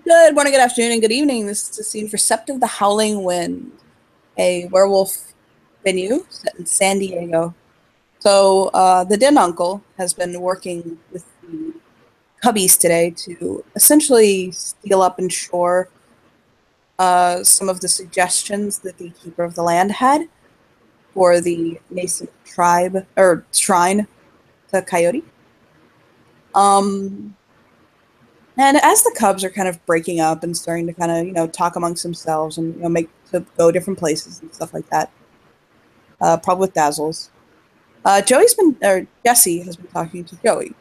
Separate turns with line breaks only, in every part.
Good morning, good afternoon, and good evening. This is the scene for Sept of the Howling Wind, a werewolf venue set in San Diego. The Den Uncle has been working with the Cubbies today to essentially steal up and shore some of the suggestions that the Keeper of the Land had for the nascent tribe or shrine to Coyote. Um, And as the Cubs are kind of breaking up and starting to kind of, talk amongst themselves and, make to go different places and stuff like that, probably with Dazzles. Jesse has been talking to Joey,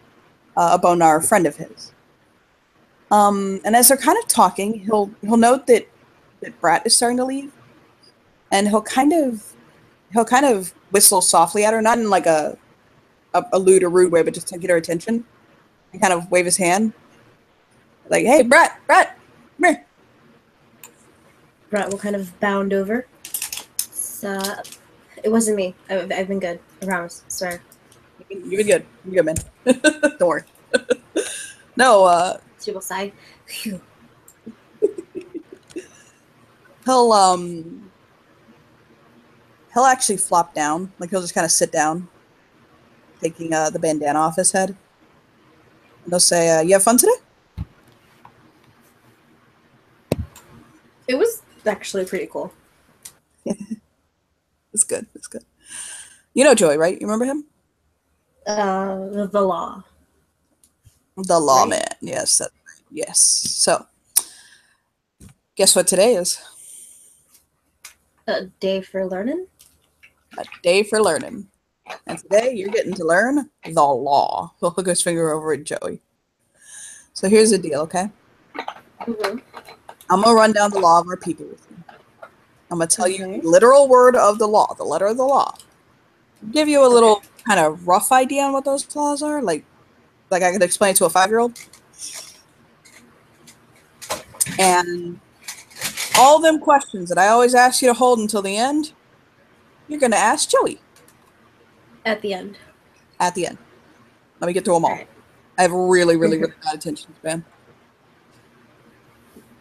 a Bonar friend of his. And as they're kind of talking, he'll note that Brat is starting to leave, and he'll kind of whistle softly at her, not in like a lewd or rude way, but just to get her attention, and kind of wave his hand, like, "Hey, Brat, come here."
Brat will kind of bound over. It wasn't me. I've been good. I promise. Swear.
You've been good. You're good, man. Don't worry. No,
She will sigh. Phew.
he'll he'll actually flop down. Like he'll just kind of sit down, taking the bandana off his head. And he'll say, "You have fun today?"
It was actually pretty cool.
It's good. It's good. You know Joey, right? You remember him?
The law.
The
Right?
lawman. Yes. Yes. So, guess what today is?
A day for learning.
A day for learning. And today you're getting to learn the law. He'll hook his finger over at Joey. So here's the deal, okay?
Mm-hmm.
I'm gonna run down the law of our people with you. I'm gonna tell you
Okay.
the literal word of the law, the letter of the law. Give you a little kind of rough idea on what those laws are, like I could explain it to a 5-year-old. And all them questions that I always ask you to hold until the end, you're gonna ask Joey
At the end.
at the end. Let me get through them all.
Alright.
I have really, really, really bad attention span.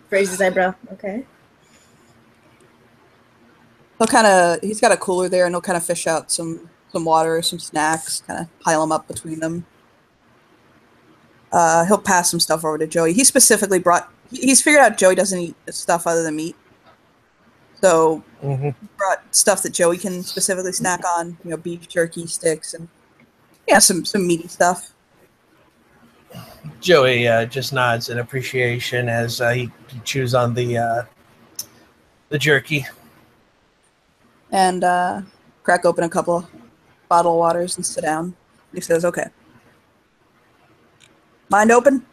Raise his eyebrow. Okay.
He's got a cooler there, and he'll kind of fish out some water, some snacks, kind of pile them up between them. He'll pass some stuff over to Joey. He's figured out Joey doesn't eat stuff other than meat. So he brought stuff that Joey can specifically snack on, beef jerky sticks and some meaty stuff.
Joey just nods in appreciation as he chews on the jerky.
And crack open a couple of bottled waters and sit down. He says, "Okay. Mind open?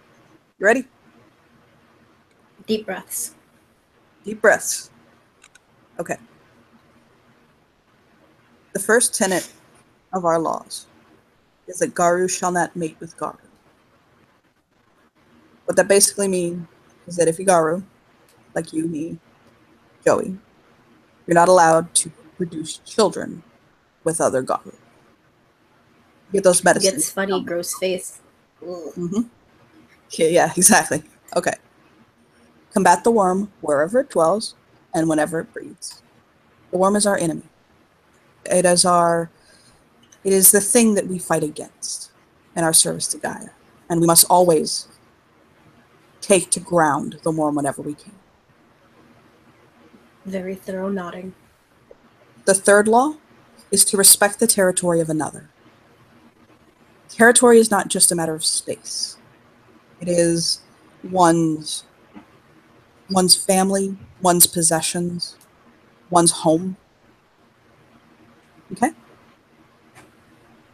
You ready?"
Deep breaths.
Deep breaths. Okay. The first tenet of our laws is that Garu shall not mate with Garu. What that basically means is that if you Garu, like you, me, Joey, you're not allowed to produce children with other Garu. Get those medicines.
Gets funny, gross face.
Mm-hmm. Yeah, exactly. Okay. Combat the worm wherever it dwells and whenever it breeds. The worm is our enemy. It is the thing that we fight against in our service to Gaia. And we must always take to ground the worm whenever we can.
Very thorough nodding.
The third law is to respect the territory of another. Territory is not just a matter of space. It is one's family, one's possessions, one's home. Okay?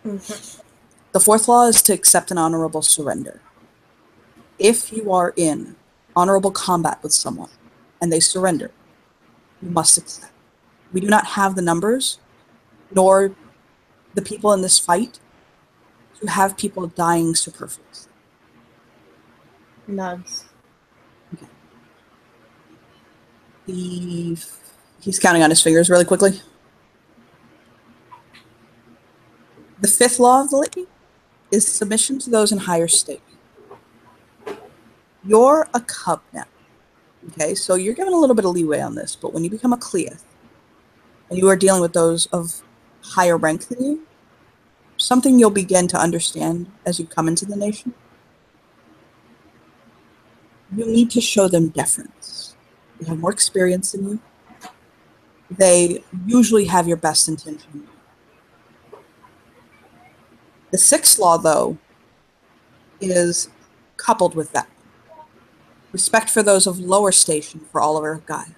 Mm-hmm.
The fourth law is to accept an honorable surrender. If you are in honorable combat with someone and they surrender, you must accept. We do not have the numbers, nor the people in this fight, to have people dying superfluously.
Nods.
Okay. He's counting on his fingers really quickly. The fifth law of the litany is submission to those in higher state. You're a cub now. Okay, so you're given a little bit of leeway on this, but when you become a Cleith, and you are dealing with those of higher rank than you, something you'll begin to understand as you come into the nation. You need to show them deference. They have more experience than you. They usually have your best intention. The sixth law, though, is coupled with that. Respect for those of lower station for Oliver of Gaia.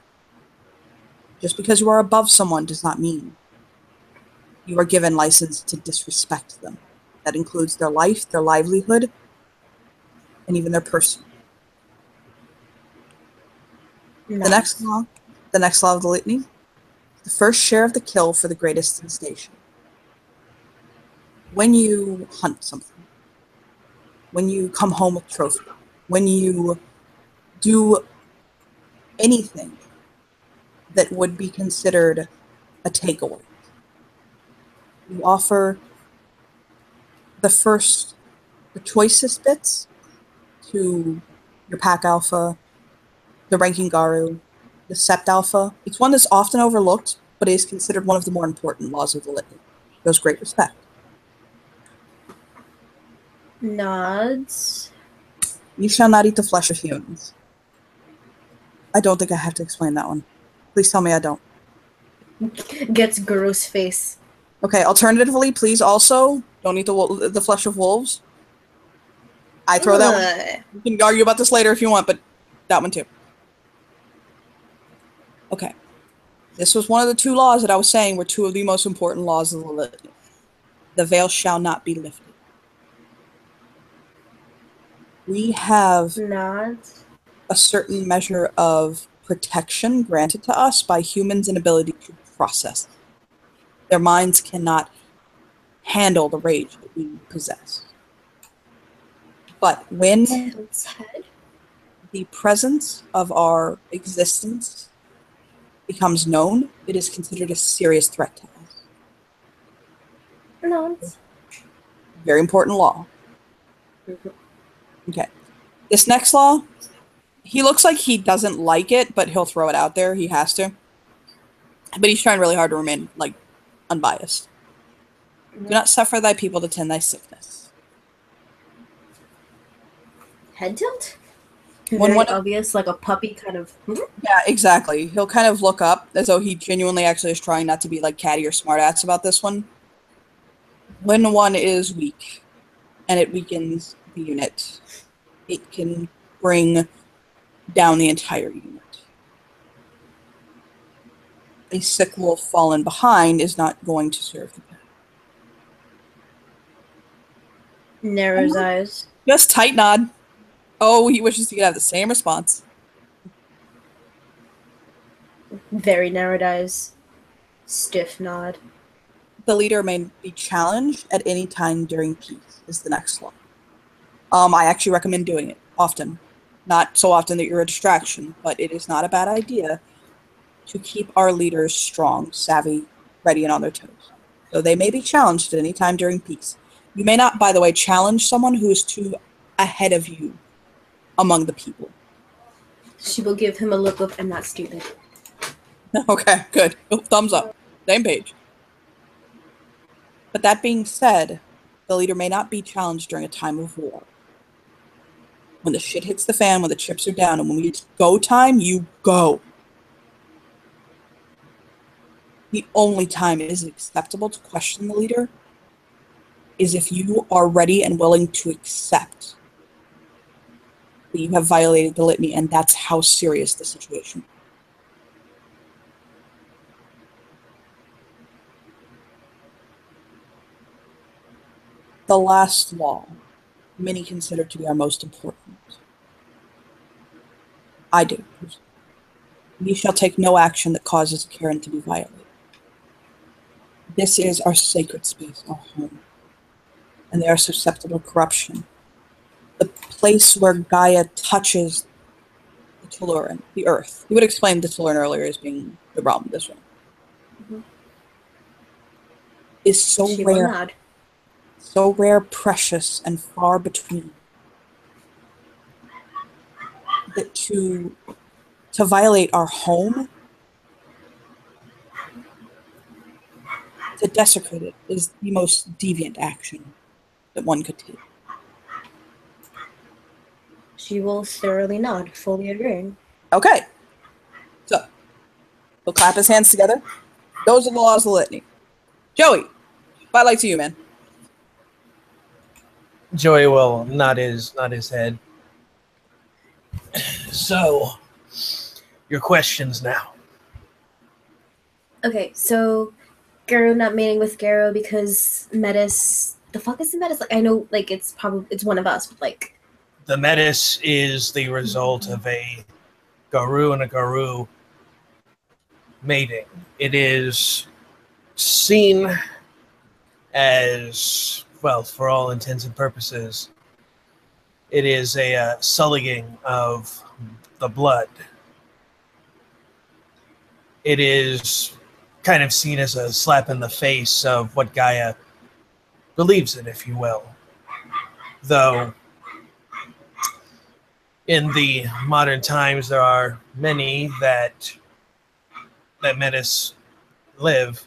Just because you are above someone does not mean you are given license to disrespect them. That includes their life, their livelihood, and even their person.
Nice.
The next law of the litany, the first share of the kill for the greatest in station. When you hunt something, when you come home with trophy, when you do anything that would be considered a takeaway, you offer the choicest bits to your pack alpha, the ranking Garu, the Sept Alpha. It's one that's often overlooked, but is considered one of the more important laws of the litany. Shows great respect.
Nods.
You shall not eat the flesh of humans. I don't think I have to explain that one. Please tell me I don't.
Gets gross face.
Okay, alternatively, please also don't eat the flesh of wolves. I throw that one. You can argue about this later if you want, but that one too. Okay. This was one of the two laws that I was saying were two of the most important laws of the litany. The veil shall not be lifted. We have
Nods.
a certain measure of protection granted to us by humans' inability to process. Their minds cannot handle the rage that we possess. But when
Tilt's head.
the presence of our existence becomes known, it is considered a serious threat to us.
Nods.
Very important law. Okay. This next law, he looks like he doesn't like it, but he'll throw it out there. He has to. But he's trying really hard to remain, like, unbiased. Do not suffer thy people to tend thy sickness.
Head tilt?
When
Very
one-
obvious, like a puppy kind of.
Yeah, exactly. He'll kind of look up as though he genuinely actually is trying not to be, like, catty or smartass about this one. When one is weak, and it weakens the unit, it can bring down the entire unit. A sick wolf fallen behind is not going to serve the purpose.
Narrows eyes.
Just tight nod. Oh, he wishes he could have the same response.
Very narrowed eyes. Stiff nod.
The leader may be challenged at any time during peace, is the next law. I actually recommend doing it often. Not so often that you're a distraction, but it is not a bad idea to keep our leaders strong, savvy, ready, and on their toes. So they may be challenged at any time during peace. You may not, by the way, challenge someone who is too ahead of you among the people.
She will give him a look of, I'm not stupid.
Okay, good. Oh, thumbs up. Same page. But that being said, the leader may not be challenged during a time of war. When the shit hits the fan, when the chips are down, and when it's go time, you go. The only time it is acceptable to question the leader is if you are ready and willing to accept that you have violated the litany, and that's how serious the situation is. The last law, many consider to be our most important. I do. We shall take no action that causes a Karen to be violated. This is our sacred space, our home. And they are susceptible to corruption. The place where Gaia touches the Tuluran, the earth. You would explain the Tuluran earlier as being the realm, this one.
Mhm.
Is so
She will
rare.
nod.
So rare, precious, and far between that to to violate our home, to desecrate it, is the most deviant action that one could take.
She will thoroughly nod, fully agreeing.
Okay. So, he'll clap his hands together. Those are the laws of the litany. Joey, spotlight to you, man.
Joey will nod his head. So, your questions now.
Okay, so Garo not mating with Garo because Metis. The fuck is the Metis? Like, I know, like, it's one of us, but like.
The Metis is the result of a Garou and a Garou mating. It is seen as, well, for all intents and purposes, it is a sullying of the blood. It is kind of seen as a slap in the face of what Gaia believes in, if you will. Though, in the modern times, there are many that Metis live.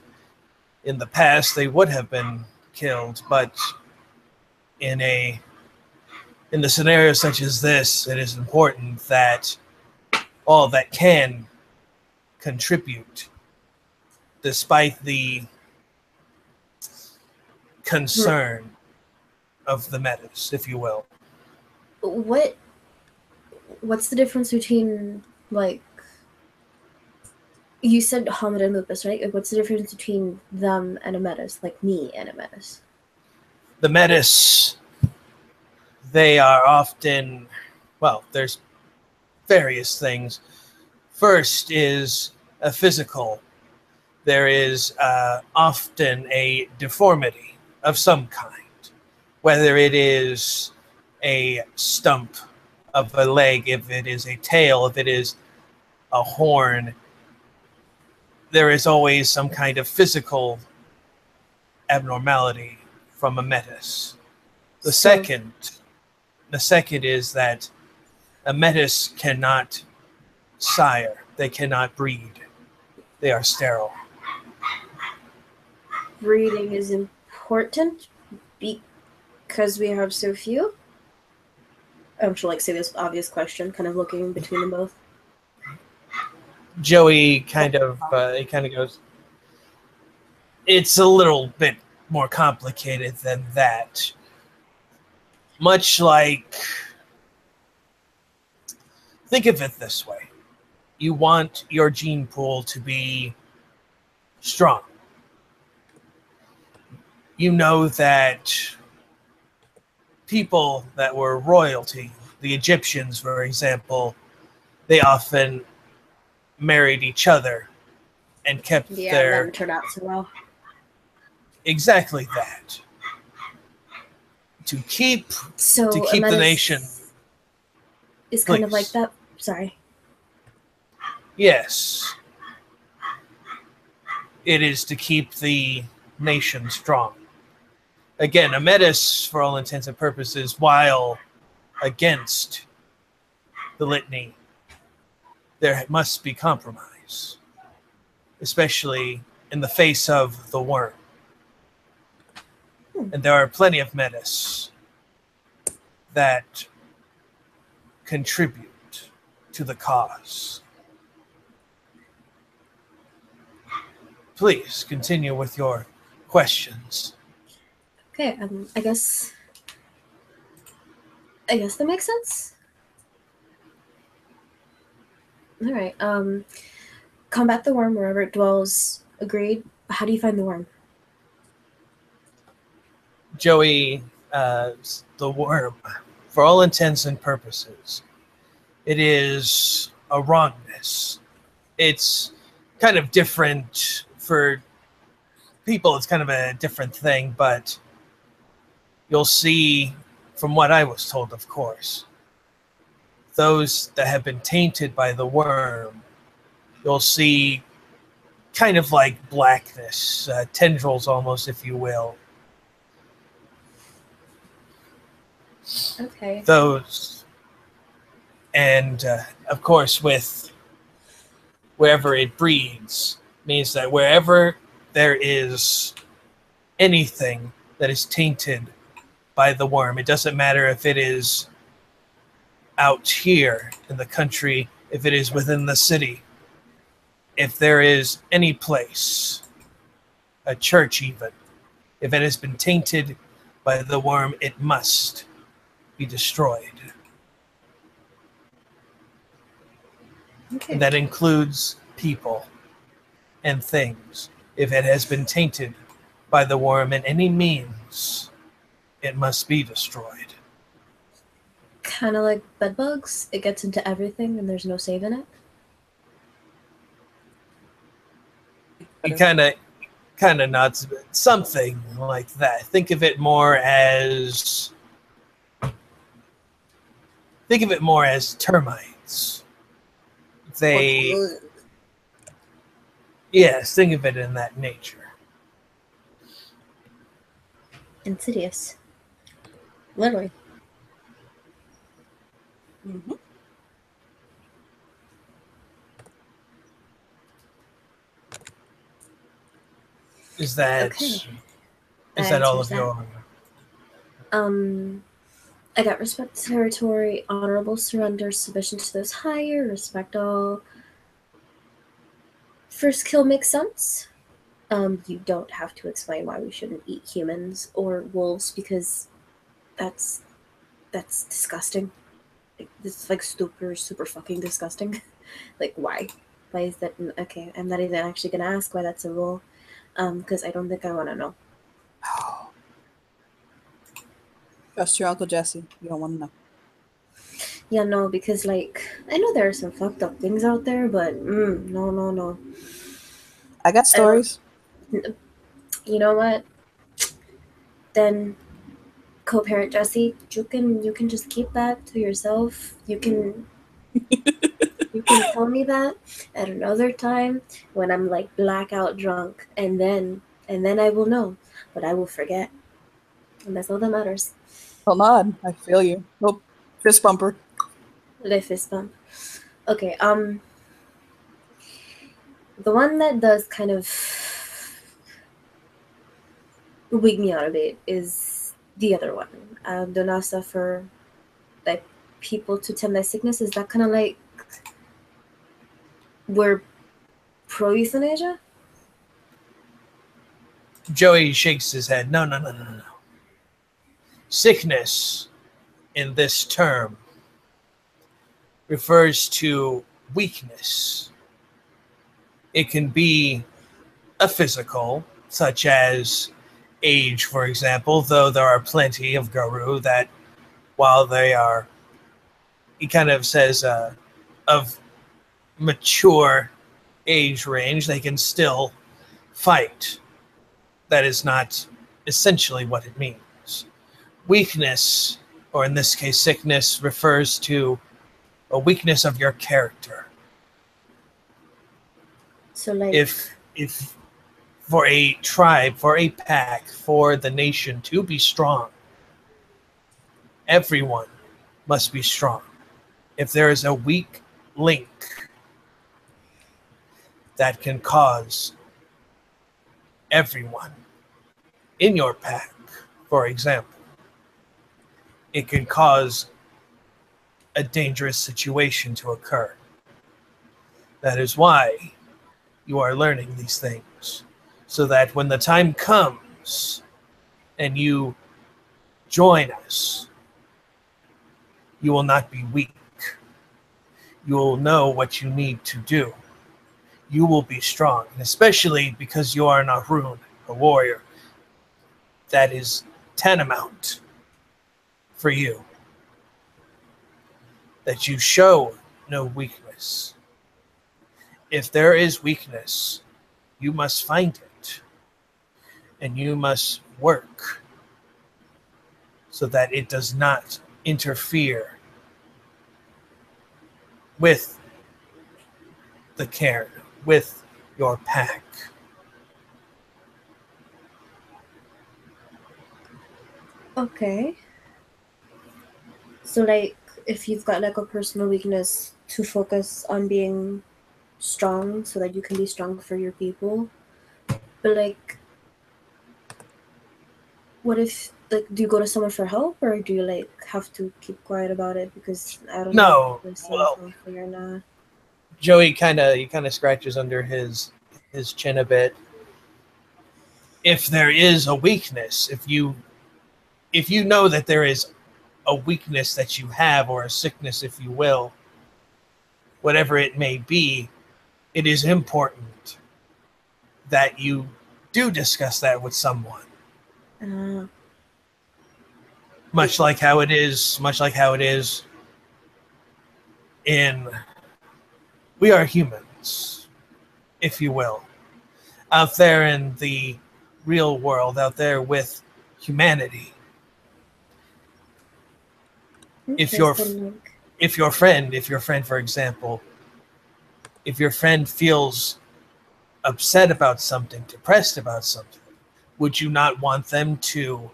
In the past, they would have been killed, but in the scenario such as this, it is important that all that can contribute, despite the concern of the Metis, if you will.
What's the difference between, like, you said Hamid and Lupus, right? Like, what's the difference between them and a Metis, like me and a Metis?
The Metis, they are often, well, there's various things. First is a physical. There is often a deformity of some kind, whether it is a stump of a leg, if it is a tail, if it is a horn. There is always some kind of physical abnormality from a Metis. The second is that a Metis cannot sire. They cannot breed. They are sterile.
Breeding is important because we have so few? I'm sure, like, say this obvious question, kind of looking between them both.
Joey kind of goes, it's a little bit more complicated than that. Much like, think of it this way. You want your gene pool to be strong. You know that people that were royalty, the Egyptians, for example, they often married each other and kept
Yeah,
their...
that didn't turn out so well.
Exactly that. To keep the nation...
Is kind of
Please.
like that. Sorry.
Yes. It is to keep the nation strong. Again, a Metis, for all intents and purposes, while against the litany, there must be compromise, especially in the face of the worm. And there are plenty of Metis that contribute to the cause. Please continue with your questions.
Okay, I guess that makes sense. All right. Combat the worm wherever it dwells. Agreed. How do you find the worm?
Joey, the worm, for all intents and purposes, it is a wrongness. It's kind of different for people. It's kind of a different thing, but you'll see, from what I was told, of course, those that have been tainted by the worm, you'll see kind of like blackness, tendrils almost, if you will.
Okay.
Those, and of course, with wherever it breeds means that wherever there is anything that is tainted by the worm, it doesn't matter if it is out here in the country, if it is within the city, if there is any place, a church even, if it has been tainted by the worm, it must be destroyed.
Okay.
And that includes people and things. If it has been tainted by the worm in any means, it must be destroyed.
Kind of like bedbugs. It gets into everything and there's no saving it.
He kind of nods, something like that. Think of it more as termites. Yes, think of it in that nature.
Insidious. Literally.
Mhm.
Is that
Okay.
is
That
that all
answers
of your?
I got respect to territory, honorable surrender, submission to those higher, respect all. First kill makes sense. You don't have to explain why we shouldn't eat humans or wolves because that's disgusting. It's like super fucking disgusting. Like why? Why is that? Okay, I'm not even actually gonna ask why that's a rule, because I don't think I want to know.
Trust your Uncle Jesse. You don't want to know.
Yeah, no, because like I know there are some fucked up things out there, but no.
I got stories.
You know what? Then co-parent Jesse, you can just keep that to yourself. You can tell me that at another time when I'm like blackout drunk, and then I will know, but I will forget, and that's all that matters.
Hold on. I feel you. Oh, fist bumper.
The fist bump. Okay, the one that does kind of wig me out a bit is the other one. Do not suffer like people to tend thy sickness. Is that kind of like we're pro euthanasia?
Joey shakes his head. No. Sickness in this term refers to weakness. It can be a physical, such as age, for example, though there are plenty of Garou that, while they are, he kind of says, of mature age range, they can still fight. That is not essentially what it means. Weakness, or in this case, sickness, refers to a weakness of your character.
So like
If for a tribe, for a pack, for the nation to be strong, everyone must be strong. If there is a weak link that can cause everyone in your pack, for example, it can cause a dangerous situation to occur. That is why you are learning these things, so that when the time comes and you join us, you will not be weak. You will know what you need to do. You will be strong, and especially because you are an Ahroun, a warrior. That is tantamount for you. That you show no weakness. If there is weakness, you must find it, and you must work so that it does not interfere with the cairn, with your pack.
okay. So like if you've got like a personal weakness to focus on being strong so that you can be strong for your people. But like, what if like do you go to someone for help, or do you like have to keep quiet about it because I don't know
No,
if it's
well,
healthy or not?
Joey kind of scratches under his chin a bit. If there is a weakness, if you know that there is a weakness that you have, or a sickness, if you will, whatever it may be, it is important that you do discuss that with someone.
Uh,
Much like how it is in we are humans, if you will, out there in the real world, out there with humanity. If
okay,
your
so like,
if your friend, for example, if your friend feels upset about something, depressed about something, would you not want them to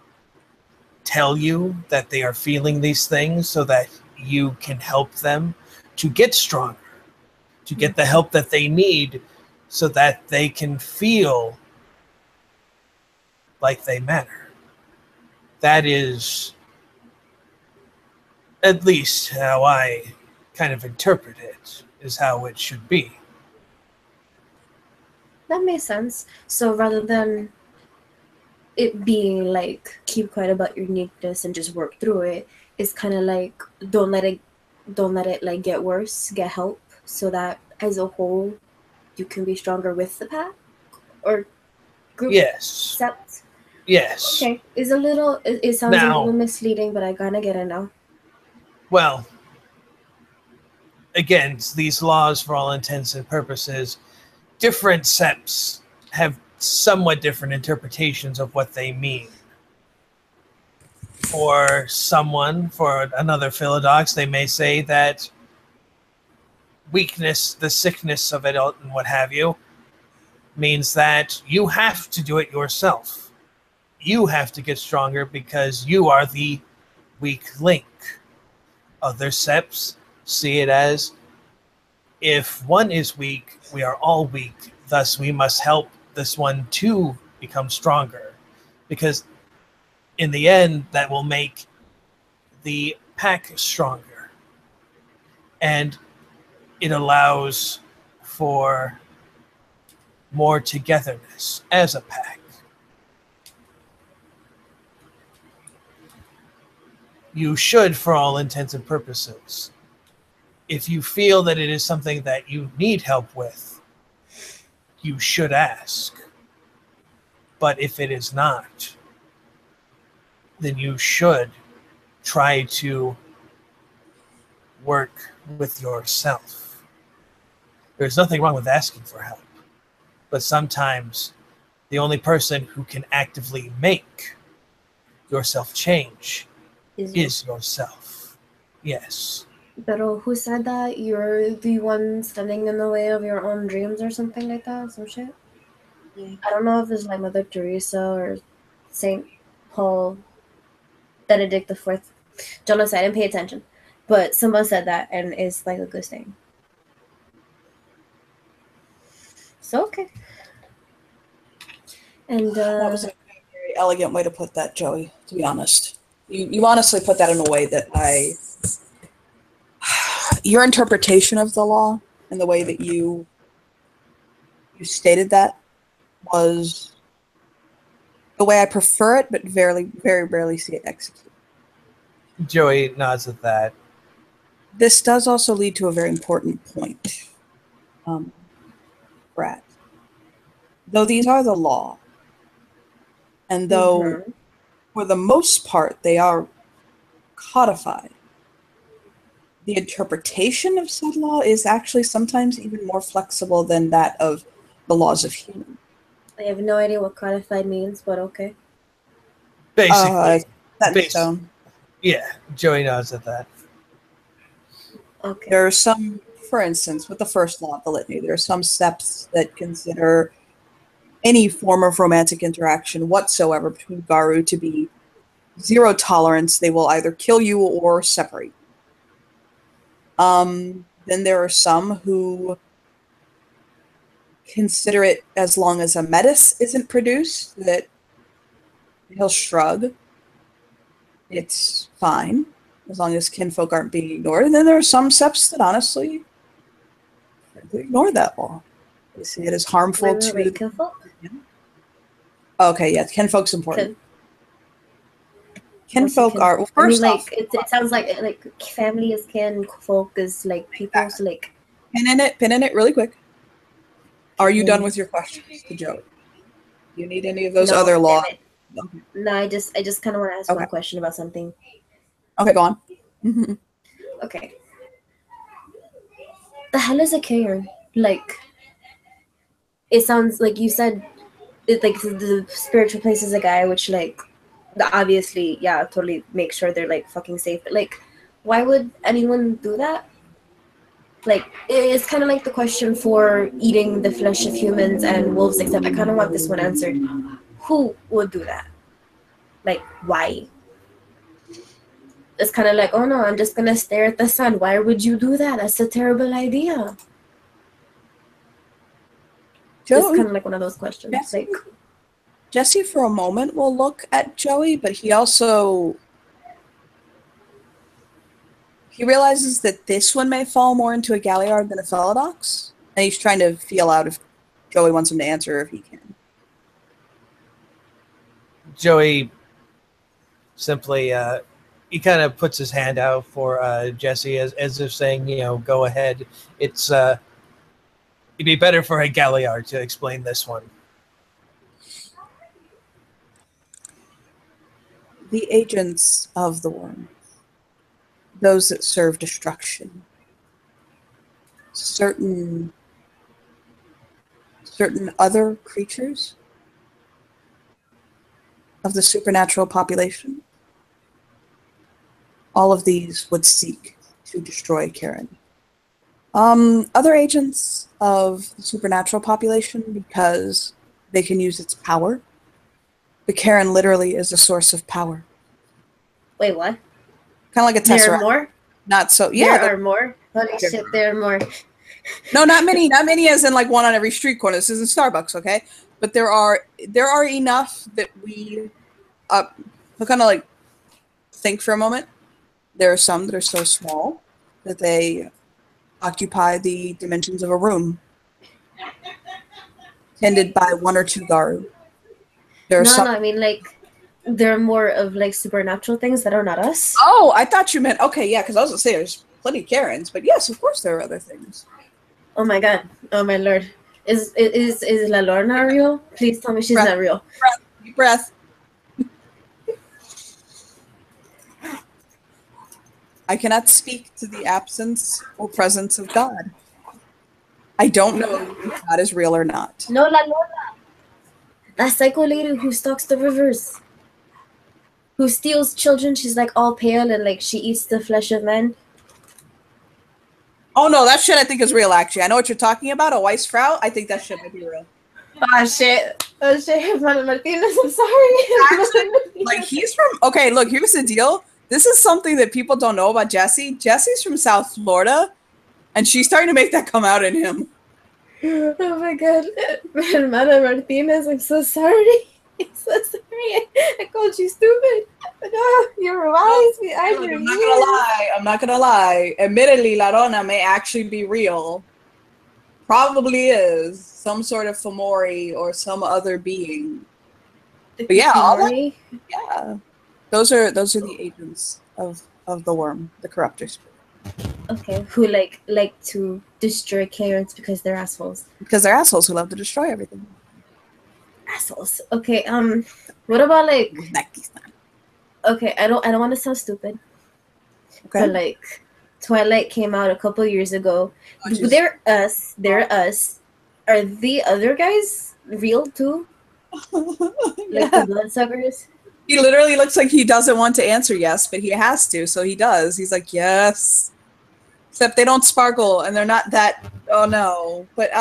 tell you that they are feeling these things so that you can help them to get stronger, to get the help that they need so that they can feel like they matter? That is at least how I kind of interpret it, is how it should be.
that makes sense. So rather than it being like keep quiet about your uniqueness and just work through it, it's kind of like don't let it like get worse, get help so that as a whole you can be stronger with the pack or group
Yes.
set.
Yes.
Okay, it's a little it sounds a little
Now,
misleading, but I kind of get it now.
well, again, these laws, for all intents and purposes, different septs have somewhat different interpretations of what they mean. For another Philodox, they may say that weakness, the sickness of it, and what have you, means that you have to do it yourself. You have to get stronger because you are the weak link. Other septs see it as, if one is weak, we are all weak. Thus, we must help this one to become stronger. Because in the end, that will make the pack stronger. And it allows for more togetherness as a pack. You should, for all intents and purposes, if you feel that it is something that you need help with, you should ask. But if it is not, then you should try to work with yourself. There's nothing wrong with asking for help, but sometimes the only person who can actively make yourself change is yourself. Yes.
But who said that you're the one standing in the way of your own dreams or something like that? Some shit. I don't know if it's like Mother Teresa or Saint Paul, Benedict the Fourth. Don't know. I didn't pay attention, but someone said that, and it's like a good thing. So okay. And
That was a very elegant way to put that, Joey, to be honest. You honestly put that in a way that your interpretation of the law and the way that you stated that was the way I prefer it, but very, very rarely see it executed.
Joey nods at that.
This does also lead to a very important point, Brad. Though these are the law, and though for the most part they are codified, the interpretation of said law is actually sometimes even more flexible than that of the laws of humans.
I have no idea what codified means, but okay.
Basically.
Set in stone.
Yeah, Joey nods at that.
Okay.
There are some, for instance, with the first law of the litany, there are some septs that consider any form of romantic interaction whatsoever between Garu to be zero tolerance. They will either kill you or separate. Then there are some who consider it as long as a metis isn't produced, that he'll shrug. It's fine, as long as kinfolk aren't being ignored. And then there are some septs that honestly ignore that law. They see it as harmful
Wait, kinfolk?
Okay, yeah, kinfolk's important. Kinfolk are, well,
I mean,
first
like,
off,
it sounds like family is kin, folk is like people, so like.
pin in it really quick. Are you done with your questions to Joey? Do you need any of those
No,
other laws?
Okay. No, I just kind of want to ask one question about something.
Okay, go on. Mm-hmm.
Okay. The hell is a cairn? Like, it sounds like you said, it like the spiritual place is a guy, which like, obviously, yeah, totally make sure they're like fucking safe. But like, why would anyone do that? Like, it's kind of like the question for eating the flesh of humans and wolves, except I kind of want this one answered. Who would do that? Like, why? It's kind of like, oh no, I'm just gonna stare at the sun. Why would you do that? That's a terrible idea. It's kind of like one of those questions.
Jesse for a moment will look at Joey, but he also realizes that this one may fall more into a Galliard than a Theladox, and he's trying to feel out if Joey wants him to answer if he can.
Joey simply he kind of puts his hand out for Jesse as if saying, go ahead. It's it'd be better for a Galliard to explain this one.
The agents of the worm, those that serve destruction, certain other creatures of the supernatural population, all of these would seek to destroy Karen. Other agents of the supernatural population, because they can use its power. But Karen literally is a source of power.
Wait, what?
Kind of like a Tesseract.
There are more?
Not so. Yeah,
there are more. Holy shit, there are more.
No, not many. Not many, as in like one on every street corner. This isn't Starbucks, okay? But there are enough that we kind of like think for a moment. There are some that are so small that they occupy the dimensions of a room, tended by one or two guards.
No, I mean like there are more of like supernatural things that are not us.
Oh, I thought you meant okay, yeah, because I was gonna say there's plenty of Karens, but yes, of course there are other things.
Oh my god! Oh my lord! Is La Lorna real? Please tell me she's not real.
Deep breath. I cannot speak to the absence or presence of God. I don't know if God is real or not.
No, La Lorna. That psycho lady who stalks the rivers. Who steals children. She's like all pale and like she eats the flesh of men.
Oh no, that shit I think is real actually. I know what you're talking about, a Weiss Frau. I think that shit might be real.
Oh shit. Hermano Martinez, I'm sorry.
Actually, like he's from okay, look, here's the deal. This is something that people don't know about Jesse. Jesse's from South Florida, and she's starting to make that come out in him.
Oh my god. Hermana Martinez, I'm so sorry. I'm so sorry. I called you stupid. No, you revised me.
I'm not gonna lie. Admittedly, La Rona may actually be real. Probably is. Some sort of Fomori or some other being. But yeah, yeah. Those are the agents of the worm, the corruptor spirit.
Okay, who like to destroy Karens because they're assholes.
Because they're assholes who love to destroy everything.
Assholes. Okay, what about like okay, I don't want to sound stupid. Okay. But like Twilight came out a couple years ago. Oh, they're us. Are the other guys real too? Like the bloodsuckers?
He literally looks like he doesn't want to answer yes, but he has to, so he does. He's like, yes. Except they don't sparkle, and they're not that, oh no. But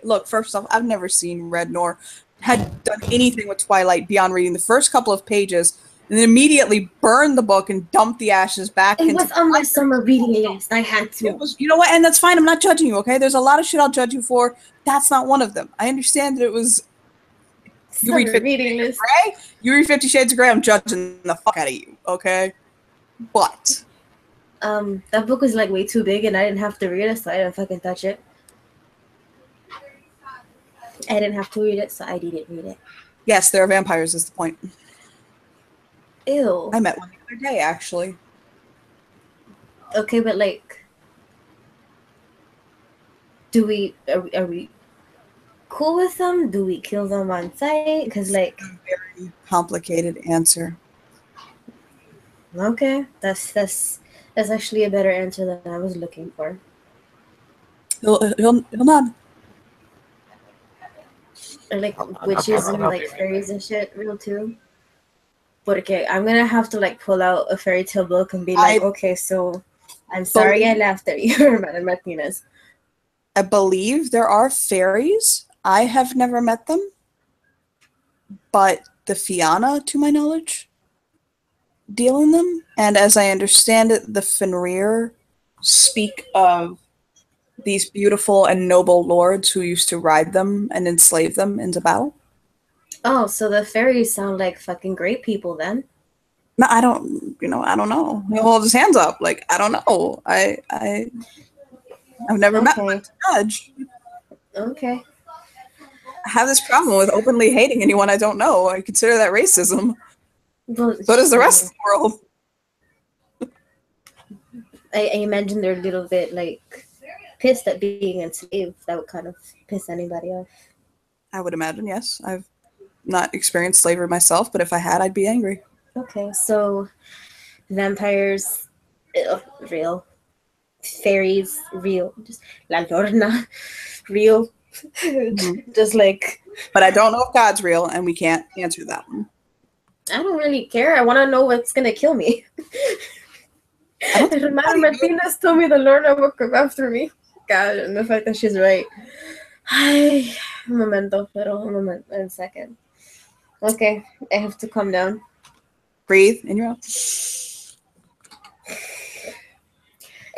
look, first off, I've never seen read nor had done anything with Twilight beyond reading the first couple of pages, and then immediately burned the book and dumped the ashes back
It
into
was on my summer reading list. I had to.
It was, you know what, and that's fine. I'm not judging you, okay? There's a lot of shit I'll judge you for. That's not one of them. I understand that it was you read
Summer
50
reading
Shades of
list.
Grey. You read 50 Shades of Grey. I'm judging the fuck out of you, okay? But
That book was like way too big, and I didn't have to read it, so I didn't fucking touch it. I didn't have to read it, so I didn't read it.
yes, there are vampires. Is the point?
Ew.
I met one the other day, actually.
Okay, but like, are we cool with them? Do we kill them on sight? Because like,
Very complicated answer.
okay, that's actually a better answer than I was looking for.
He'll nod.
Or like witches and like fairies and shit, real too. But okay, I'm gonna have to like pull out a fairy tale book and be like, okay, so I'm sorry I laughed at you, Madam Martinez.
I believe there are fairies. I have never met them, but the Fianna, to my knowledge, deal in them. And as I understand it, the Fenrir speak of these beautiful and noble lords who used to ride them and enslave them into battle.
Oh, so the fairies sound like fucking great people then.
No, I don't. I don't know. He'll hold his hands up, like I don't know. I've never met one to judge.
Okay.
I have this problem with openly hating anyone I don't know. I consider that racism.
Well,
So does the rest of the world.
I imagine they're a little bit like pissed at being enslaved. That would kind of piss anybody off.
I would imagine, yes. I've not experienced slavery myself, but if I had, I'd be angry.
Okay, so vampires, real. Fairies, real. Just La Lorna, real. Just like.
But I don't know if God's real, and we can't answer that one.
I don't really care. I want to know what's gonna kill me. Madam Martinez told me the Lorna would come after me. God, and the fact that she's right. Ay, un momento, pero un moment, a second. Okay, I have to calm down.
Breathe in your mouth.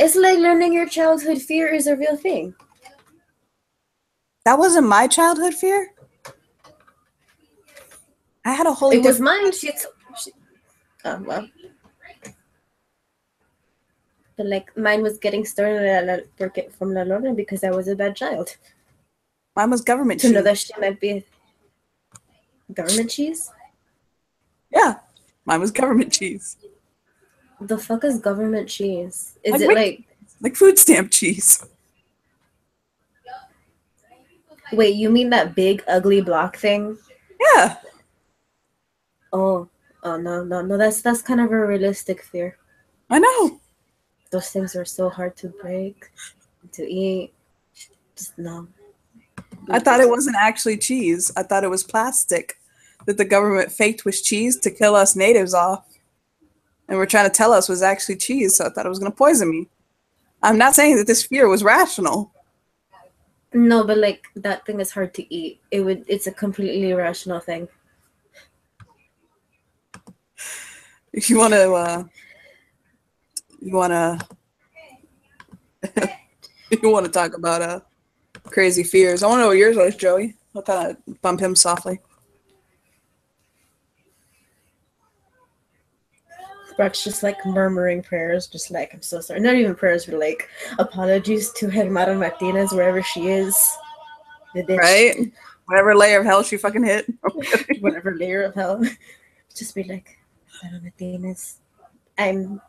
It's like learning your childhood fear is a real thing.
That wasn't my childhood fear. I had a whole.
It was mine. Oh well. But like mine was getting started from La Lorna because I was a bad child.
Mine was government
To
cheese.
know that she might be government cheese.
Yeah, mine was government cheese.
The fuck is government cheese? Is
Like
it
Rick- like food stamp cheese?
Wait, you mean that big ugly block thing?
Yeah.
Oh no. That's kind of a realistic fear.
I know.
Those things are so hard to break, to eat. Just no.
I thought it wasn't actually cheese. I thought it was plastic that the government faked was cheese to kill us natives off. And were trying to tell us was actually cheese, so I thought it was going to poison me. I'm not saying that this fear was rational.
No, but like that thing is hard to eat. It's a completely irrational thing.
If you want to, you want to talk about crazy fears. I want to know what yours was, Joey. I'll kind of bump him softly.
Brock's just like murmuring prayers, just like I'm so sorry. Not even prayers, but like apologies to Hermana Martinez wherever she is. The bitch.
Right? Whatever layer of hell she fucking hit.
Whatever layer of hell. Just be like, Hermana Martinez, I'm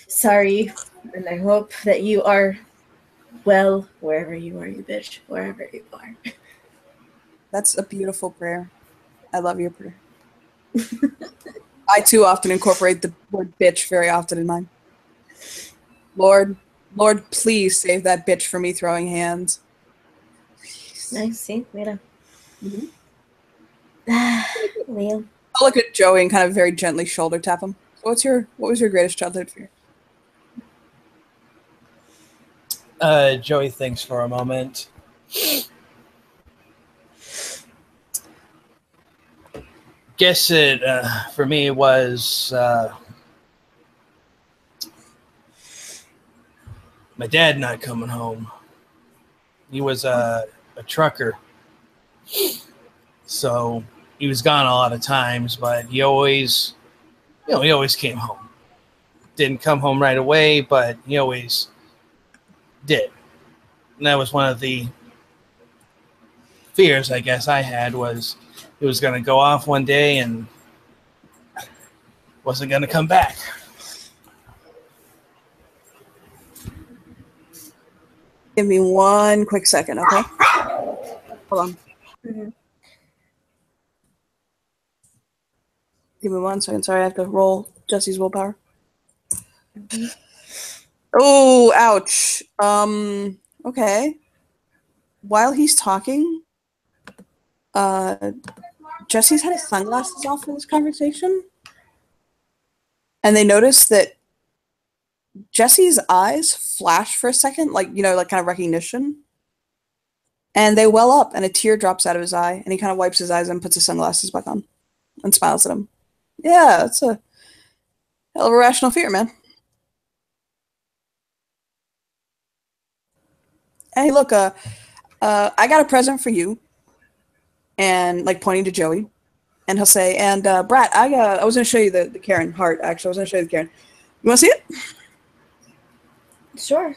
sorry, and I hope that you are well wherever you are, you bitch, wherever you are.
That's a beautiful prayer. I love your prayer. I too often incorporate the word bitch very often in mine. Lord, please save that bitch from me throwing hands.
Nice, see, mira.
Mhm.
Well,
I'll look at Joey and kind of very gently shoulder tap him. So what was your greatest childhood fear?
Joey thinks for a moment. guess it for me was my dad not coming home. He was a trucker, so he was gone a lot of times, but he always came home. Didn't come home right away, but he always did. And that was one of the fears I guess I had, was he was going to go off one day and wasn't going to come back.
Give me one quick second, okay? Hold on.
Mhm.
Give me 1 second. Sorry, I have to roll Jesse's willpower. Oh, ouch. Okay. While he's talking, Jesse's had his sunglasses off for this conversation. And they notice that Jesse's eyes flash for a second, like kind of recognition. And they well up, and a tear drops out of his eye, and he kind of wipes his eyes and puts his sunglasses back on and smiles at him. Yeah, that's a hell of a rational fear, man. Hey, look, I got a present for you. And, like, pointing to Joey. And he'll say, and, Brat, I was going to show you the Karen heart, actually. I was going to show you the Karen. You want to see it?
Sure.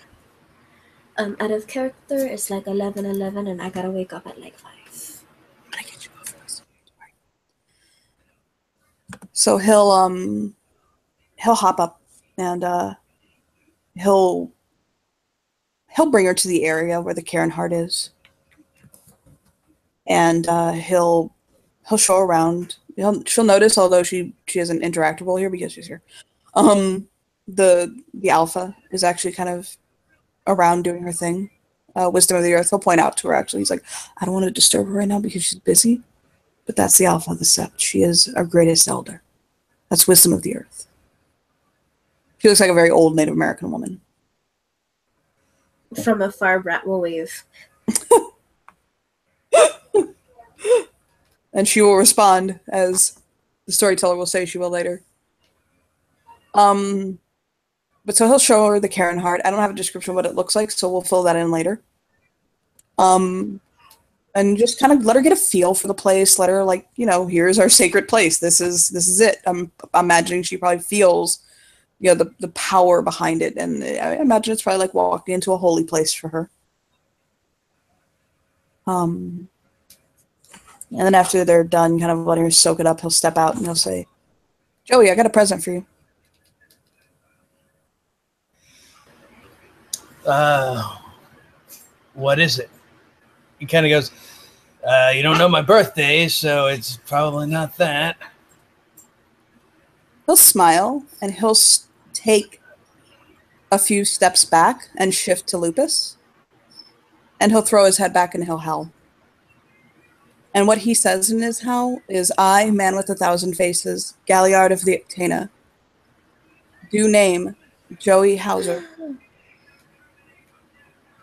Out of character, it's like 11:11, and I gotta wake up at like 5.
I get you off this. So he'll hop up and he'll bring her to the area where the Karen heart is, and he'll show her around. She'll notice, although she isn't interactable here because she's here. The alpha is actually kind of around doing her thing. Wisdom of the Earth. He'll point out to her, actually. He's like, I don't want to disturb her right now because she's busy, but that's the alpha of the sept. She is our greatest elder. That's Wisdom of the Earth. She looks like a very old Native American woman.
From afar, Brat will wave.
And she will respond, as the storyteller will say she will later. But so he'll show her the Karen heart. I don't have a description of what it looks like, so we'll fill that in later. And just kind of let her get a feel for the place. Let her, like, here's our sacred place. This is it. I'm imagining she probably feels, the power behind it. And I imagine it's probably like walking into a holy place for her. And then after they're done, kind of letting her soak it up, he'll step out and he'll say, Joey, I got a present for you.
What is it? He kind of goes, you don't know my birthday, so it's probably not that.
He'll smile, and he'll take a few steps back and shift to Lupus. And he'll throw his head back and he'll howl. And what he says in his howl is, I, man with 1,000 faces, Galliard of the Ictana, do name Joey Hauser,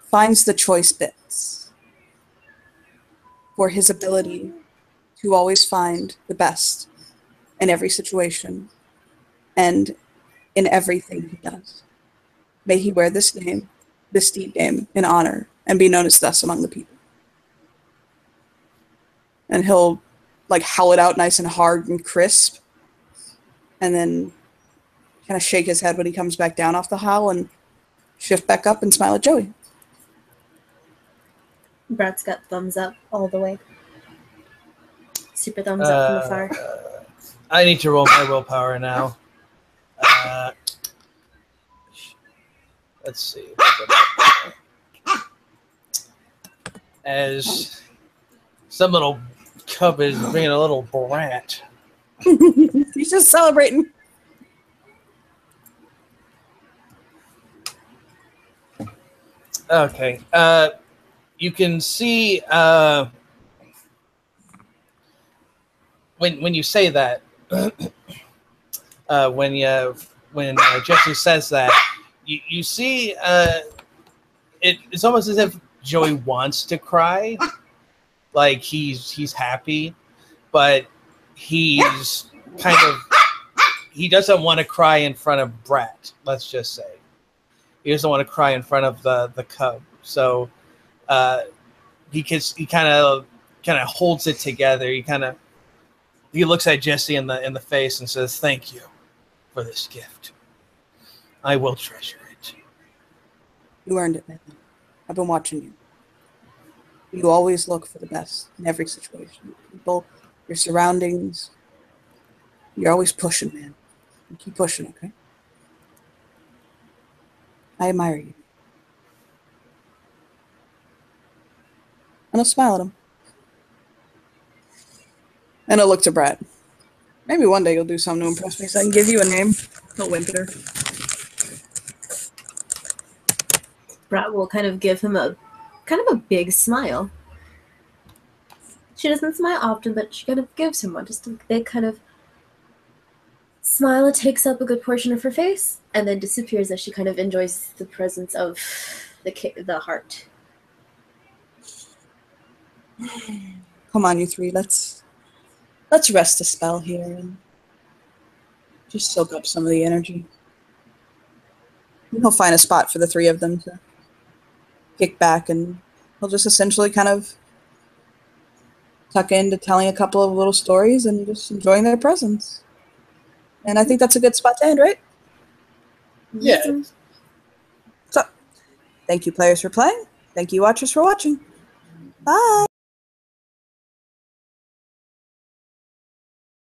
finds the choice bits for his ability to always find the best in every situation and in everything he does. May he wear this name, this deed name, in honor, and be known as thus among the people. And he'll, like, howl it out nice and hard and crisp, and then kind of shake his head when he comes back down off the howl and shift back up and smile at Joey.
Brat's got thumbs up all the way. Super thumbs up from afar.
I need to roll my willpower now. Let's see. As some little cub is being a little brat.
He's just celebrating.
Okay. You can see when you say that, when Jesse says that, you see it's almost as if Joey wants to cry, like he's happy, but he's kind of, he doesn't want to cry in front of Brat, let's just say. He doesn't want to cry in front of the cub. So he kind of holds it together. He looks at Jesse in the face and says, "Thank you for this gift. I will treasure it."
You earned it, man. I've been watching you. You always look for the best in every situation. People, your surroundings. You're always pushing, man. You keep pushing, okay? I admire you. And I'll smile at him. And I'll look to Brad. Maybe one day you'll do something to impress me so I can give you a name. He'll whimper.
Brat will kind of give him a big smile. She doesn't smile often, but she kind of gives him one. Just a big kind of smile. It takes up a good portion of her face and then disappears as she kind of enjoys the presence of the heart.
Come on, you three. Let's rest a spell here and just soak up some of the energy. And he'll find a spot for the three of them to kick back, and he'll just essentially kind of tuck into telling a couple of little stories and just enjoying their presence. And I think that's a good spot to end, right?
Yeah.
So, thank you, players, for playing. Thank you, watchers, for watching. Bye.